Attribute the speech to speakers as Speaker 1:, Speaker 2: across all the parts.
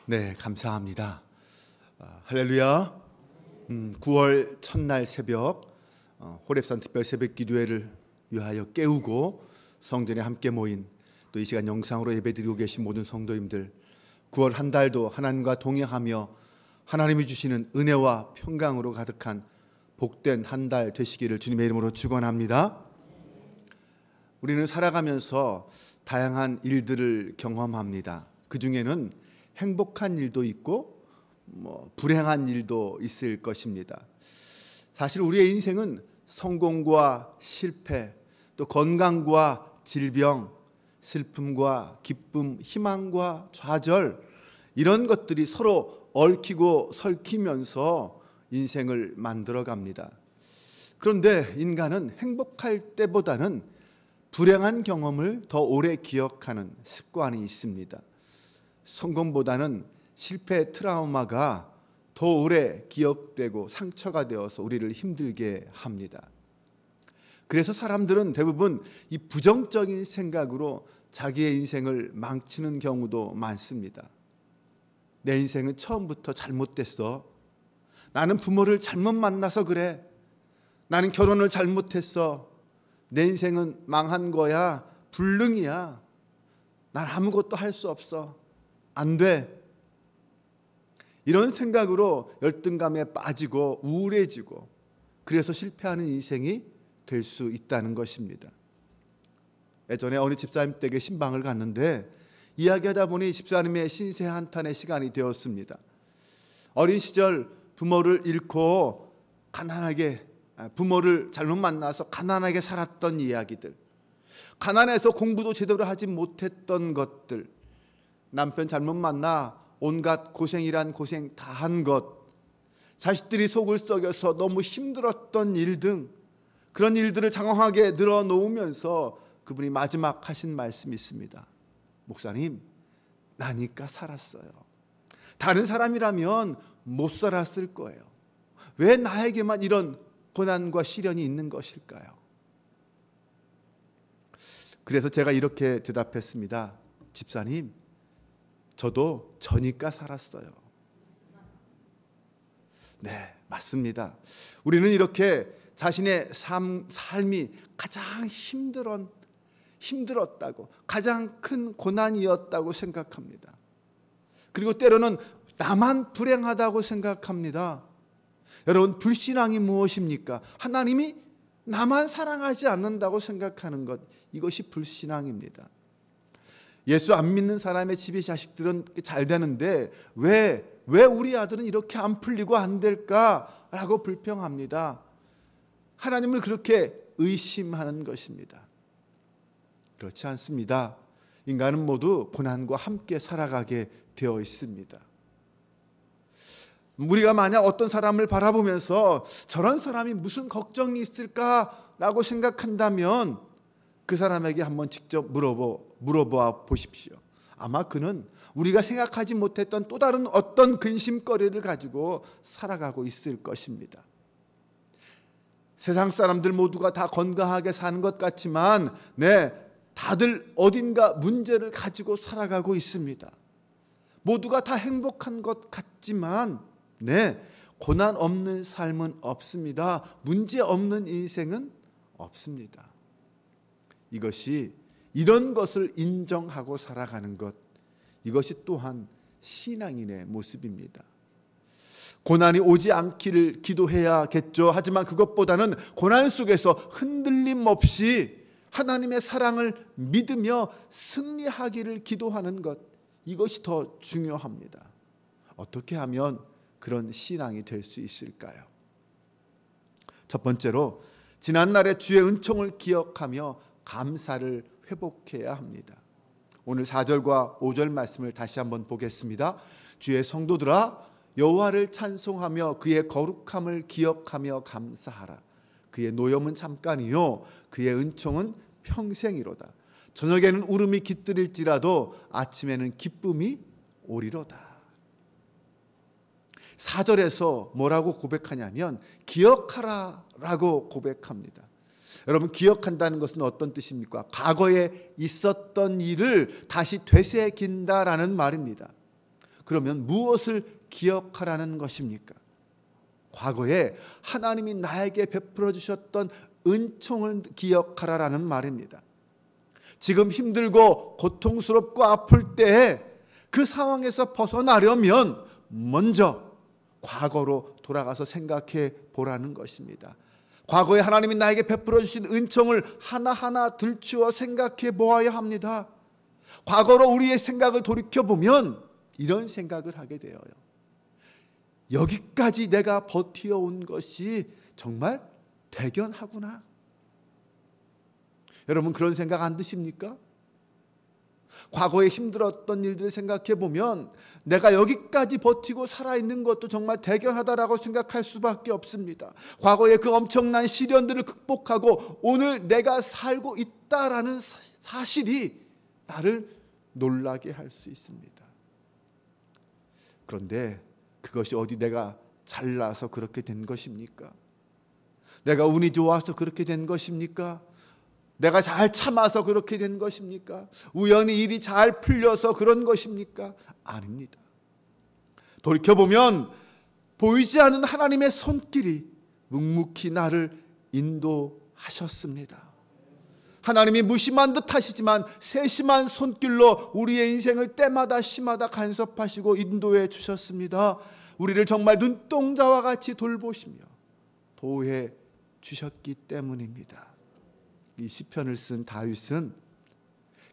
Speaker 1: 네, 감사합니다. 할렐루야. 9월 첫날 새벽 호렙산 특별 새벽 기도회를 위하여 깨우고 성전에 함께 모인 또 이 시간 영상으로 예배드리고 계신 모든 성도님들, 9월 한 달도 하나님과 동행하며 하나님이 주시는 은혜와 평강으로 가득한 복된 한 달 되시기를 주님의 이름으로 축원합니다. 우리는 살아가면서 다양한 일들을 경험합니다. 그 중에는 행복한 일도 있고 불행한 일도 있을 것입니다. 사실 우리의 인생은 성공과 실패, 또 건강과 질병, 슬픔과 기쁨, 희망과 좌절, 이런 것들이 서로 얽히고 설키면서 인생을 만들어 갑니다. 그런데 인간은 행복할 때보다는 불행한 경험을 더 오래 기억하는 습관이 있습니다. 성공보다는 실패 트라우마가 더 오래 기억되고 상처가 되어서 우리를 힘들게 합니다. 그래서 사람들은 대부분 이 부정적인 생각으로 자기의 인생을 망치는 경우도 많습니다. 내 인생은 처음부터 잘못됐어. 나는 부모를 잘못 만나서 그래. 나는 결혼을 잘못했어. 내 인생은 망한 거야. 불능이야. 난 아무것도 할 수 없어. 안 돼. 이런 생각으로 열등감에 빠지고 우울해지고, 그래서 실패하는 인생이 될 수 있다는 것입니다. 예전에 어느 집사님 댁에 신방을 갔는데 이야기하다 보니 집사님의 신세 한탄의 시간이 되었습니다. 어린 시절 부모를 잃고 가난하게, 부모를 잘못 만나서 가난하게 살았던 이야기들, 가난해서 공부도 제대로 하지 못했던 것들, 남편 잘못 만나 온갖 고생이란 고생 다 한 것, 자식들이 속을 썩여서 너무 힘들었던 일 등 그런 일들을 장황하게 늘어놓으면서 그분이 마지막 하신 말씀이 있습니다. 목사님, 나니까 살았어요. 다른 사람이라면 못 살았을 거예요. 왜 나에게만 이런 고난과 시련이 있는 것일까요? 그래서 제가 이렇게 대답했습니다. 집사님, 저도 저니까 살았어요. 네, 맞습니다. 우리는 이렇게 자신의 삶이 가장 힘들었다고, 가장 큰 고난이었다고 생각합니다. 그리고 때로는 나만 불행하다고 생각합니다. 여러분, 불신앙이 무엇입니까? 하나님이 나만 사랑하지 않는다고 생각하는 것, 이것이 불신앙입니다. 예수 안 믿는 사람의 집의 자식들은 잘 되는데 왜 우리 아들은 이렇게 안 풀리고 안 될까라고 불평합니다. 하나님을 그렇게 의심하는 것입니다. 그렇지 않습니다. 인간은 모두 고난과 함께 살아가게 되어 있습니다. 우리가 만약 어떤 사람을 바라보면서 저런 사람이 무슨 걱정이 있을까라고 생각한다면 그 사람에게 한번 직접 물어봐 보십시오. 아마 그는 우리가 생각하지 못했던 또 다른 어떤 근심거리를 가지고 살아가고 있을 것입니다. 세상 사람들 모두가 다 건강하게 사는 것 같지만 다들 어딘가 문제를 가지고 살아가고 있습니다. 모두가 다 행복한 것 같지만 고난 없는 삶은 없습니다. 문제 없는 인생은 없습니다. 이런 것을 인정하고 살아가는 것, 이것이 또한 신앙인의 모습입니다. 고난이 오지 않기를 기도해야겠죠. 하지만 그것보다는 고난 속에서 흔들림 없이 하나님의 사랑을 믿으며 승리하기를 기도하는 것, 이것이 더 중요합니다. 어떻게 하면 그런 신앙이 될 수 있을까요? 첫 번째로 지난날의 주의 은총을 기억하며 감사를 회복해야 합니다. 오늘 4절과 5절 말씀을 다시 한번 보겠습니다. 주의 성도들아, 여호와를 찬송하며 그의 거룩함을 기억하며 감사하라. 그의 노염은 잠깐이요 그의 은총은 평생이로다. 저녁에는 울음이 깃들일지라도 아침에는 기쁨이 오리로다. 4절에서 뭐라고 고백하냐면 기억하라라고 고백합니다. 여러분, 기억한다는 것은 어떤 뜻입니까? 과거에 있었던 일을 다시 되새긴다라는 말입니다. 그러면 무엇을 기억하라는 것입니까? 과거에 하나님이 나에게 베풀어 주셨던 은총을 기억하라라는 말입니다. 지금 힘들고 고통스럽고 아플 때에 그 상황에서 벗어나려면 먼저 과거로 돌아가서 생각해 보라는 것입니다. 과거에 하나님이 나에게 베풀어 주신 은총을 하나하나 들추어 생각해 보아야 합니다. 과거로 우리의 생각을 돌이켜보면 이런 생각을 하게 되어요. 여기까지 내가 버텨온 것이 정말 대견하구나. 여러분 그런 생각 안 드십니까? 과거에 힘들었던 일들을 생각해 보면 내가 여기까지 버티고 살아있는 것도 정말 대견하다라고 생각할 수밖에 없습니다. 과거에 그 엄청난 시련들을 극복하고 오늘 내가 살고 있다라는 사실이 나를 놀라게 할 수 있습니다. 그런데 그것이 어디 내가 잘나서 그렇게 된 것입니까? 내가 운이 좋아서 그렇게 된 것입니까? 내가 잘 참아서 그렇게 된 것입니까? 우연히 일이 잘 풀려서 그런 것입니까? 아닙니다. 돌이켜보면 보이지 않는 하나님의 손길이 묵묵히 나를 인도하셨습니다. 하나님이 무심한 듯 하시지만 세심한 손길로 우리의 인생을 때마다 시마다 간섭하시고 인도해 주셨습니다. 우리를 정말 눈동자와 같이 돌보시며 보호해 주셨기 때문입니다. 이 시편을 쓴 다윗은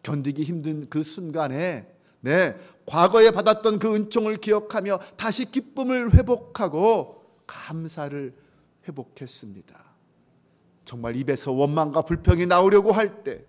Speaker 1: 견디기 힘든 그 순간에 과거에 받았던 그 은총을 기억하며 다시 기쁨을 회복하고 감사를 회복했습니다. 정말 입에서 원망과 불평이 나오려고 할 때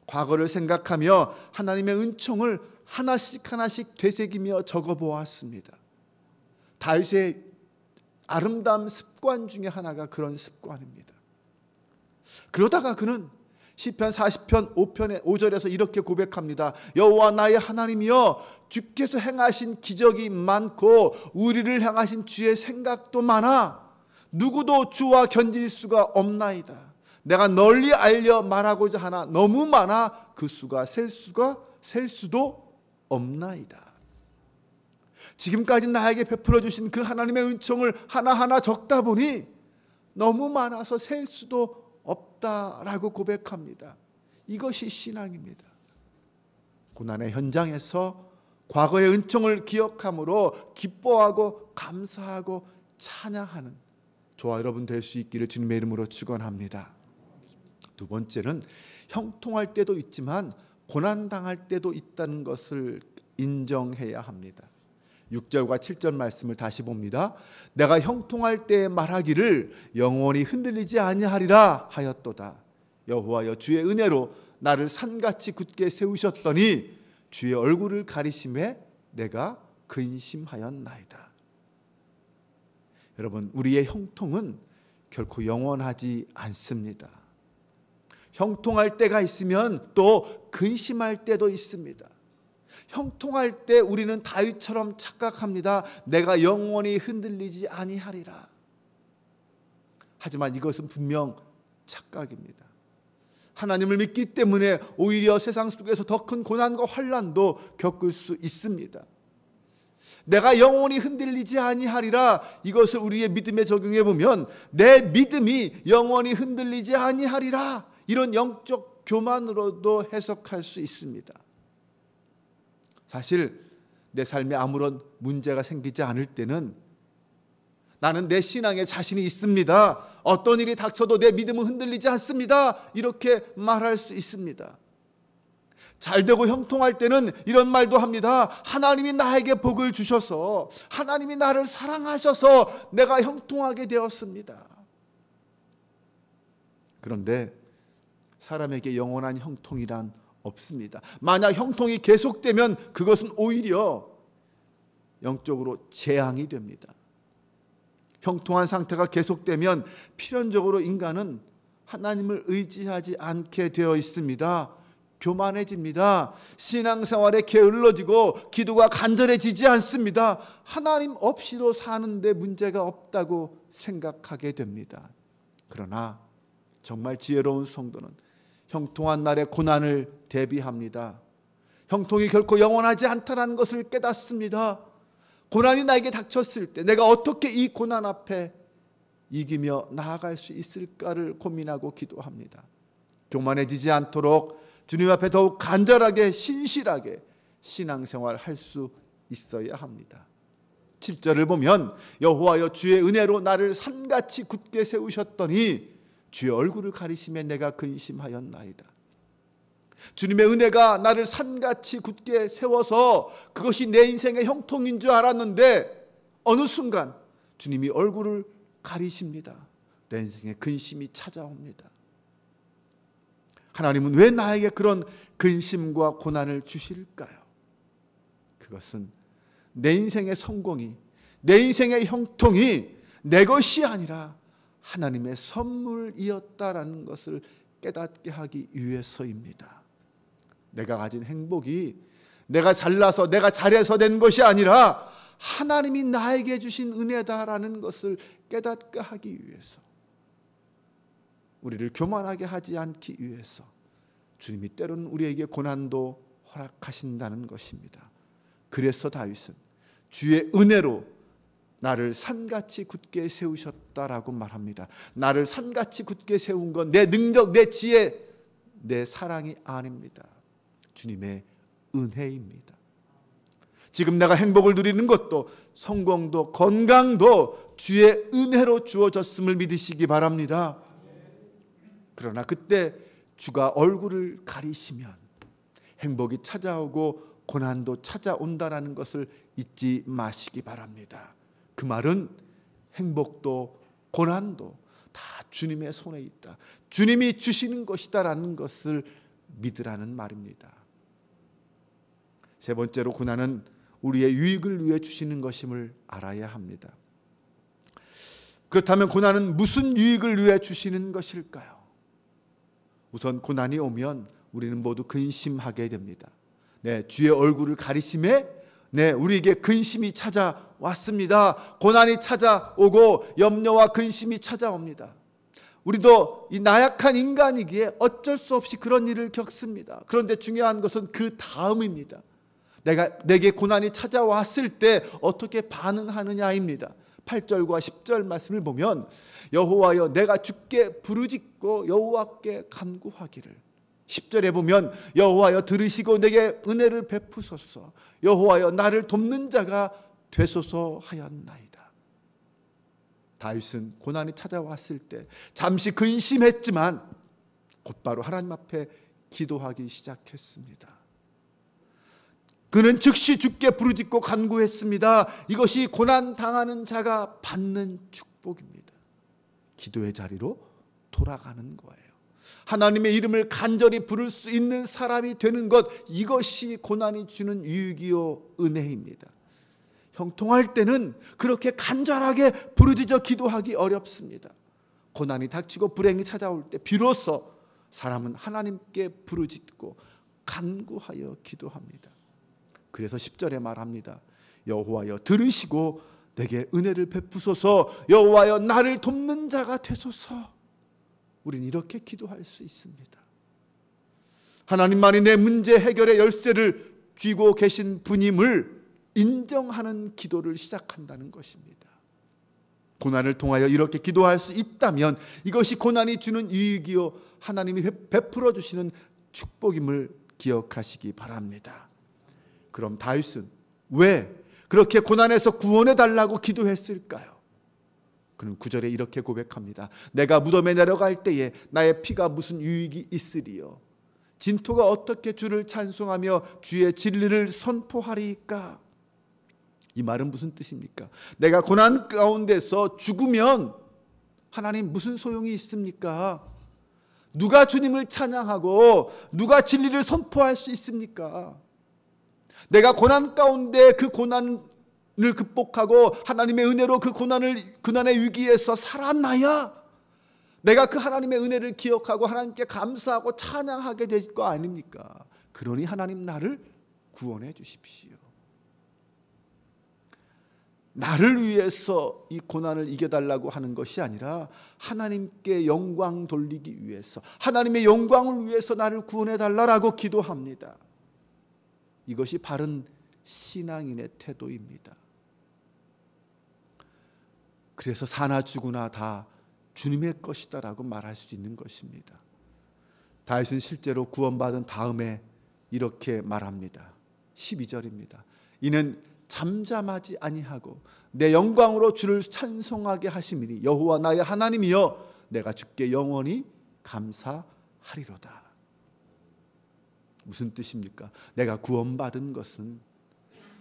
Speaker 1: 과거를 생각하며 하나님의 은총을 하나씩 하나씩 되새기며 적어보았습니다. 다윗의 아름다운 습관 중에 하나가 그런 습관입니다. 그러다가 그는 시편 40편 5편의 5절에서 이렇게 고백합니다. 여호와 나의 하나님이여, 주께서 행하신 기적이 많고 우리를 향하신 주의 생각도 많아 누구도 주와 견질 수가 없나이다. 내가 널리 알려 말하고자 하나 너무 많아 그 수가 셀 수도 없나이다. 지금까지 나에게 베풀어 주신 그 하나님의 은총을 하나하나 적다 보니 너무 많아서 셀 수도 없다라고 고백합니다. 이것이 신앙입니다. 고난의 현장에서 과거의 은총을 기억함으로 기뻐하고 감사하고 찬양하는 저와 여러분 될 수 있기를 주님의 이름으로 축원합니다. 두 번째는 형통할 때도 있지만 고난당할 때도 있다는 것을 인정해야 합니다. 6절과 7절 말씀을 다시 봅니다. 내가 형통할 때에 말하기를 영원히 흔들리지 아니하리라 하였도다. 여호와여, 주의 은혜로 나를 산같이 굳게 세우셨더니 주의 얼굴을 가리심에 내가 근심하였나이다. 여러분, 우리의 형통은 결코 영원하지 않습니다. 형통할 때가 있으면 또 근심할 때도 있습니다. 형통할 때 우리는 다윗처럼 착각합니다. 내가 영원히 흔들리지 아니하리라. 하지만 이것은 분명 착각입니다. 하나님을 믿기 때문에 오히려 세상 속에서 더 큰 고난과 환난도 겪을 수 있습니다. 내가 영원히 흔들리지 아니하리라, 이것을 우리의 믿음에 적용해 보면 내 믿음이 영원히 흔들리지 아니하리라, 이런 영적 교만으로도 해석할 수 있습니다. 사실 내 삶에 아무런 문제가 생기지 않을 때는 나는 내 신앙에 자신이 있습니다. 어떤 일이 닥쳐도 내 믿음은 흔들리지 않습니다. 이렇게 말할 수 있습니다. 잘 되고 형통할 때는 이런 말도 합니다. 하나님이 나에게 복을 주셔서, 하나님이 나를 사랑하셔서 내가 형통하게 되었습니다. 그런데 사람에게 영원한 형통이란 없습니다. 만약 형통이 계속되면 그것은 오히려 영적으로 재앙이 됩니다. 형통한 상태가 계속되면 필연적으로 인간은 하나님을 의지하지 않게 되어 있습니다. 교만해집니다. 신앙생활에 게을러지고 기도가 간절해지지 않습니다. 하나님 없이도 사는데 문제가 없다고 생각하게 됩니다. 그러나 정말 지혜로운 성도는 형통한 날의 고난을 대비합니다. 형통이 결코 영원하지 않다는 것을 깨닫습니다. 고난이 나에게 닥쳤을 때 내가 어떻게 이 고난 앞에 이기며 나아갈 수 있을까를 고민하고 기도합니다. 교만해지지 않도록 주님 앞에 더욱 간절하게 신실하게 신앙생활 할 수 있어야 합니다. 7절을 보면 여호와여 주의 은혜로 나를 산같이 굳게 세우셨더니 주의 얼굴을 가리심에 내가 근심하였나이다. 주님의 은혜가 나를 산같이 굳게 세워서 그것이 내 인생의 형통인 줄 알았는데 어느 순간 주님이 얼굴을 가리십니다. 내 인생에 근심이 찾아옵니다. 하나님은 왜 나에게 그런 근심과 고난을 주실까요? 그것은 내 인생의 성공이, 내 인생의 형통이 내 것이 아니라 하나님의 선물이었다라는 것을 깨닫게 하기 위해서입니다. 내가 가진 행복이 내가 잘나서 내가 잘해서 된 것이 아니라 하나님이 나에게 주신 은혜다라는 것을 깨닫게 하기 위해서, 우리를 교만하게 하지 않기 위해서 주님이 때로는 우리에게 고난도 허락하신다는 것입니다. 그래서 다윗은 주의 은혜로 나를 산같이 굳게 세우셨다라고 말합니다. 나를 산같이 굳게 세운 건 내 능력, 내 지혜, 내 사랑이 아닙니다. 주님의 은혜입니다. 지금 내가 행복을 누리는 것도 성공도 건강도 주의 은혜로 주어졌음을 믿으시기 바랍니다. 그러나 그때 주가 얼굴을 가리시면 행복이 찾아오고 고난도 찾아온다라는 것을 잊지 마시기 바랍니다. 그 말은 행복도 고난도 다 주님의 손에 있다, 주님이 주시는 것이다라는 것을 믿으라는 말입니다. 세 번째로, 고난은 우리의 유익을 위해 주시는 것임을 알아야 합니다. 그렇다면 고난은 무슨 유익을 위해 주시는 것일까요? 우선 고난이 오면 우리는 모두 근심하게 됩니다. 주의 얼굴을 가리심에 우리에게 근심이 찾아왔습니다. 고난이 찾아오고 염려와 근심이 찾아옵니다. 우리도 이 나약한 인간이기에 어쩔 수 없이 그런 일을 겪습니다. 그런데 중요한 것은 그 다음입니다. 내게 고난이 찾아왔을 때 어떻게 반응하느냐입니다. 8절과 10절 말씀을 보면 여호와여 내가 주께 부르짖고 여호와께 간구하기를, 10절에 보면 여호와여 들으시고 내게 은혜를 베푸소서, 여호와여 나를 돕는 자가 되소서 하였나이다. 다윗은 고난이 찾아왔을 때 잠시 근심했지만 곧바로 하나님 앞에 기도하기 시작했습니다. 그는 즉시 주께 부르짖고 간구했습니다. 이것이 고난 당하는 자가 받는 축복입니다. 기도의 자리로 돌아가는 거예요. 하나님의 이름을 간절히 부를 수 있는 사람이 되는 것, 이것이 고난이 주는 유익이요 은혜입니다. 형통할 때는 그렇게 간절하게 부르짖어 기도하기 어렵습니다. 고난이 닥치고 불행이 찾아올 때 비로소 사람은 하나님께 부르짖고 간구하여 기도합니다. 그래서 10절에 말합니다. 여호와여 들으시고 내게 은혜를 베푸소서, 여호와여 나를 돕는 자가 되소서. 우린 이렇게 기도할 수 있습니다. 하나님만이 내 문제 해결의 열쇠를 쥐고 계신 분임을 인정하는 기도를 시작한다는 것입니다. 고난을 통하여 이렇게 기도할 수 있다면 이것이 고난이 주는 유익이요 하나님이 베풀어 주시는 축복임을 기억하시기 바랍니다. 그럼 다윗은 왜 그렇게 고난에서 구원해 달라고 기도했을까요? 그는 9절에 이렇게 고백합니다. 내가 무덤에 내려갈 때에 나의 피가 무슨 유익이 있으리요? 진토가 어떻게 주를 찬송하며 주의 진리를 선포하리까? 이 말은 무슨 뜻입니까? 내가 고난 가운데서 죽으면 하나님 무슨 소용이 있습니까? 누가 주님을 찬양하고 누가 진리를 선포할 수 있습니까? 내가 고난 가운데 그 고난을 극복하고 하나님의 은혜로 그 고난의 위기에서 살아나야 내가 그 하나님의 은혜를 기억하고 하나님께 감사하고 찬양하게 될 거 아닙니까? 그러니 하나님 나를 구원해 주십시오. 나를 위해서 이 고난을 이겨달라고 하는 것이 아니라 하나님께 영광 돌리기 위해서, 하나님의 영광을 위해서 나를 구원해 달라고 기도합니다. 이것이 바른 신앙인의 태도입니다. 그래서 사나 죽으나 다 주님의 것이다라고 말할 수 있는 것입니다. 다윗은 실제로 구원받은 다음에 이렇게 말합니다. 12절입니다. 이는 잠잠하지 아니하고 내 영광으로 주를 찬송하게 하심이니 여호와 나의 하나님이여 내가 주께 영원히 감사하리로다. 무슨 뜻입니까? 내가 구원받은 것은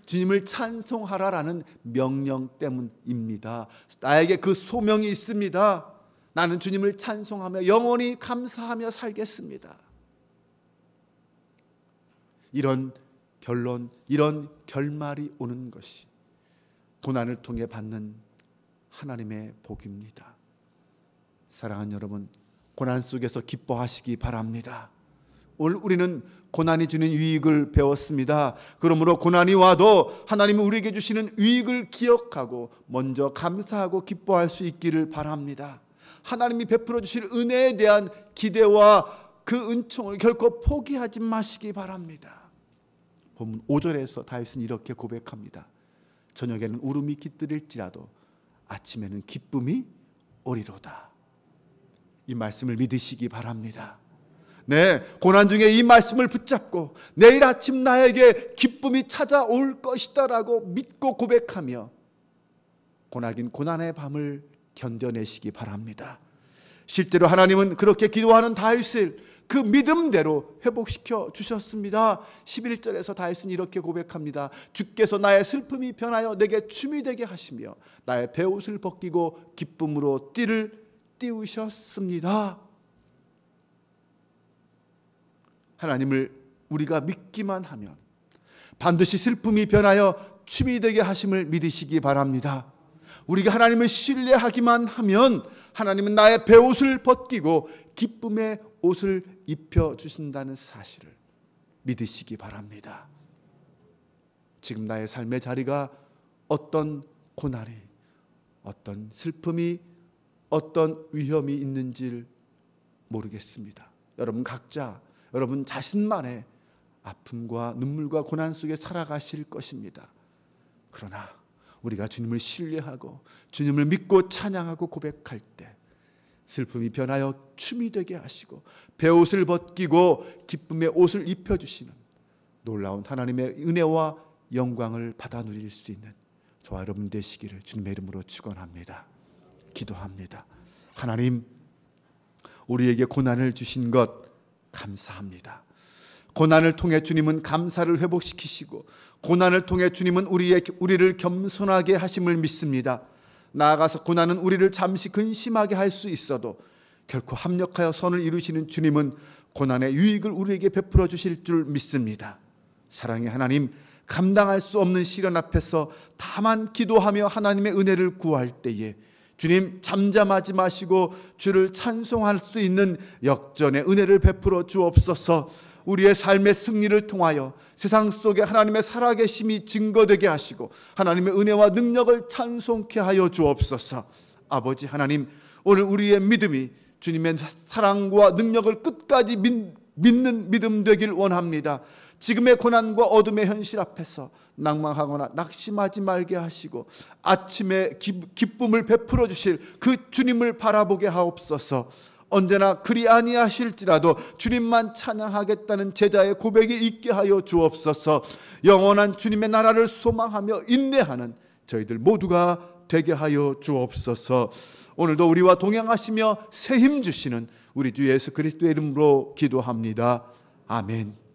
Speaker 1: 주님을 찬송하라라는 명령 때문입니다. 나에게 그 소명이 있습니다. 나는 주님을 찬송하며 영원히 감사하며 살겠습니다. 이런 결론, 이런 결말이 오는 것이 고난을 통해 받는 하나님의 복입니다. 사랑하는 여러분, 고난 속에서 기뻐하시기 바랍니다. 오늘 우리는 고난이 주는 유익을 배웠습니다. 그러므로 고난이 와도 하나님이 우리에게 주시는 유익을 기억하고 먼저 감사하고 기뻐할 수 있기를 바랍니다. 하나님이 베풀어 주실 은혜에 대한 기대와 그 은총을 결코 포기하지 마시기 바랍니다. 본문 5절에서 다윗은 이렇게 고백합니다. 저녁에는 울음이 깃들일지라도 아침에는 기쁨이 오리로다. 이 말씀을 믿으시기 바랍니다. 네, 고난 중에 이 말씀을 붙잡고 내일 아침 나에게 기쁨이 찾아올 것이다 라고 믿고 고백하며 고난인 고난의 밤을 견뎌내시기 바랍니다. 실제로 하나님은 그렇게 기도하는 다윗을 그 믿음대로 회복시켜 주셨습니다. 11절에서 다윗은 이렇게 고백합니다. 주께서 나의 슬픔이 변하여 내게 춤이 되게 하시며 나의 베옷을 벗기고 기쁨으로 띠를 띄우셨습니다. 하나님을 우리가 믿기만 하면 반드시 슬픔이 변하여 춤이 되게 하심을 믿으시기 바랍니다. 우리가 하나님을 신뢰하기만 하면 하나님은 나의 베옷을 벗기고 기쁨의 옷을 입혀주신다는 사실을 믿으시기 바랍니다. 지금 나의 삶의 자리가 어떤 고난이, 어떤 슬픔이, 어떤 위험이 있는지를 모르겠습니다. 여러분 각자 여러분 자신만의 아픔과 눈물과 고난 속에 살아가실 것입니다. 그러나 우리가 주님을 신뢰하고 주님을 믿고 찬양하고 고백할 때 슬픔이 변하여 춤이 되게 하시고 베옷을 벗기고 기쁨의 옷을 입혀주시는 놀라운 하나님의 은혜와 영광을 받아 누릴 수 있는 저와 여러분 되시기를 주님의 이름으로 축원합니다. 기도합니다. 하나님, 우리에게 고난을 주신 것 감사합니다. 고난을 통해 주님은 감사를 회복시키시고 고난을 통해 주님은 우리를 겸손하게 하심을 믿습니다. 나아가서 고난은 우리를 잠시 근심하게 할 수 있어도 결코 합력하여 선을 이루시는 주님은 고난의 유익을 우리에게 베풀어 주실 줄 믿습니다. 사랑의 하나님, 감당할 수 없는 시련 앞에서 다만 기도하며 하나님의 은혜를 구할 때에 주님 잠잠하지 마시고 주를 찬송할 수 있는 역전의 은혜를 베풀어 주옵소서. 우리의 삶의 승리를 통하여 세상 속에 하나님의 살아계심이 증거되게 하시고 하나님의 은혜와 능력을 찬송케 하여 주옵소서. 아버지 하나님, 오늘 우리의 믿음이 주님의 사랑과 능력을 끝까지 믿는 믿음 되길 원합니다. 지금의 고난과 어둠의 현실 앞에서 낭망하거나 낙심하지 말게 하시고 아침에 기쁨을 베풀어 주실 그 주님을 바라보게 하옵소서. 언제나 그리 아니하실지라도 주님만 찬양하겠다는 제자의 고백이 있게 하여 주옵소서. 영원한 주님의 나라를 소망하며 인내하는 저희들 모두가 되게 하여 주옵소서. 오늘도 우리와 동행하시며 새 힘 주시는 우리 주 예수 그리스도의 이름으로 기도합니다. 아멘.